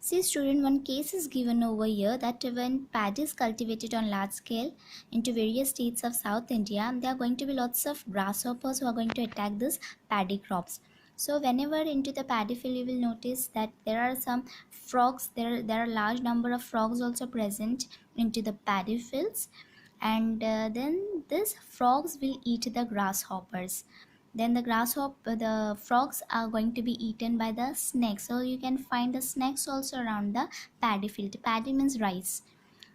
See student, one case is given over here that when paddy is cultivated on large scale into various states of South India, there are going to be lots of grasshoppers who are going to attack this paddy crops. So whenever into the paddy field, you will notice that there are some frogs, there are large number of frogs also present into the paddy fields, and then these frogs will eat the grasshoppers. Then the frogs are going to be eaten by the snakes, so you can find the snakes also around the paddy field. Paddy means rice.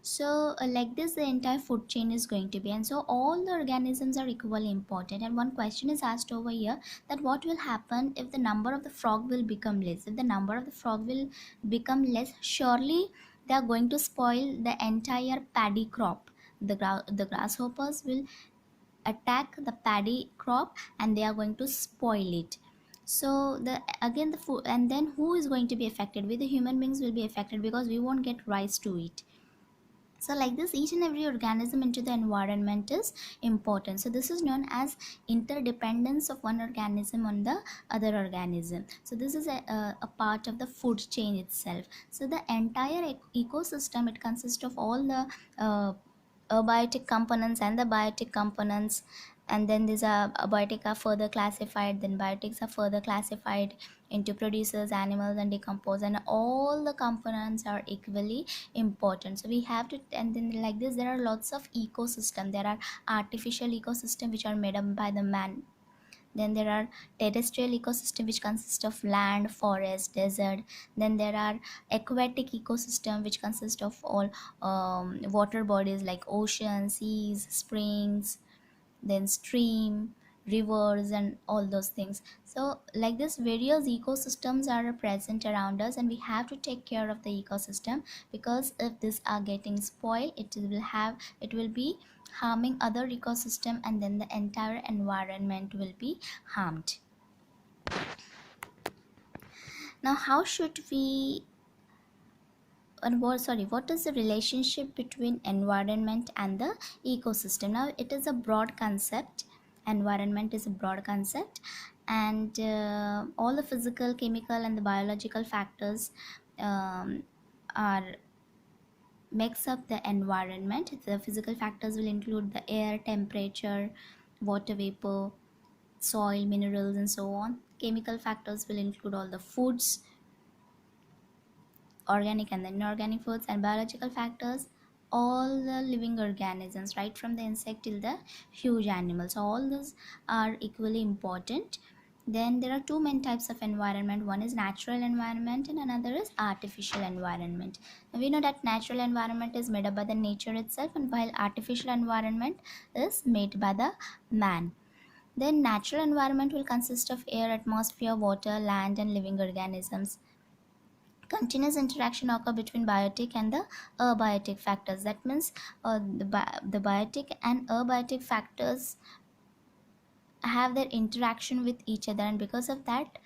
So like this the entire food chain is going to be, and so all the organisms are equally important. And one question is asked over here, that what will happen if the number of the frog will become less? If the number of the frog will become less, surely they are going to spoil the entire paddy crop. The grasshoppers will attack the paddy crop and they are going to spoil it. So the again the food, and then who is going to be affected? We the human beings will be affected because we won't get rice to eat. So like this, each and every organism into the environment is important. So this is known as interdependence of one organism on the other organism. So this is a part of the food chain itself. So the entire ecosystem, it consists of all the abiotic components and the biotic components, and then these are abiotic are further classified, then biotics are further classified into producers, animals and decompose, and all the components are equally important. So we have to, and then like this there are lots of ecosystem. There are artificial ecosystem which are made up by the man. Then there are terrestrial ecosystem which consist of land, forest, desert. Then there are aquatic ecosystem which consist of all water bodies like ocean, seas, springs, then stream, rivers and all those things. So like this various ecosystems are present around us, and we have to take care of the ecosystem, because if these are getting spoiled, it will be harming other ecosystem, and then the entire environment will be harmed. Now how should we, and what is the relationship between environment and the ecosystem? Now it is a broad concept. Environment is a broad concept, and all the physical, chemical and the biological factors are makes up the environment. The physical factors will include the air, temperature, water vapor, soil, minerals and so on. Chemical factors will include all the foods, organic and the inorganic foods, and biological factors, all the living organisms, right from the insect till the huge animals. So all those are equally important. Then there are two main types of environment. One is natural environment and another is artificial environment. Now, we know that natural environment is made up by the nature itself, and while artificial environment is made by the man. Then natural environment will consist of air, atmosphere, water, land and living organisms. Continuous interaction occur between biotic and the abiotic factors. That means the biotic and abiotic factors have their interaction with each other, and because of that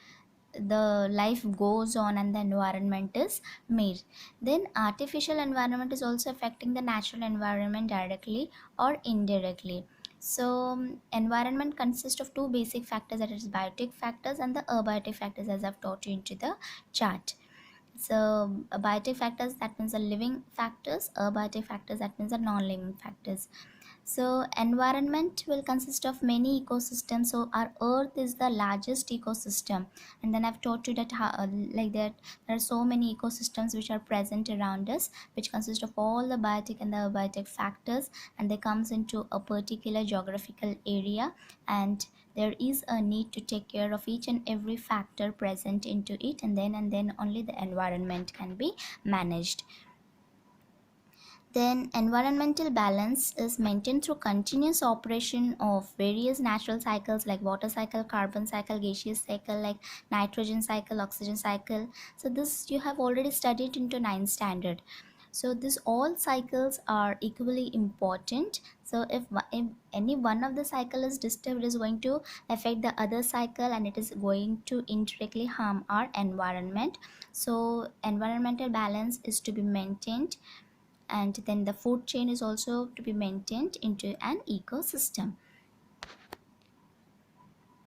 the life goes on and the environment is made. Then artificial environment is also affecting the natural environment directly or indirectly. So environment consists of two basic factors, that is biotic factors and the abiotic factors, as I've taught you into the chart. So abiotic factors, that means the living factors. Abiotic factors, that means the non-living factors. So environment will consist of many ecosystems. So our earth is the largest ecosystem, and then I've taught you that like that there are so many ecosystems which are present around us, which consist of all the biotic and the abiotic factors, and they comes into a particular geographical area, and there is a need to take care of each and every factor present into it, and then only the environment can be managed. Then environmental balance is maintained through continuous operation of various natural cycles like water cycle, carbon cycle, gaseous cycle like nitrogen cycle, oxygen cycle. So this you have already studied into 9th standard. So this all cycles are equally important. So if any one of the cycle is disturbed, it is going to affect the other cycle, and it is going to indirectly harm our environment. So environmental balance is to be maintained, and then the food chain is also to be maintained into an ecosystem.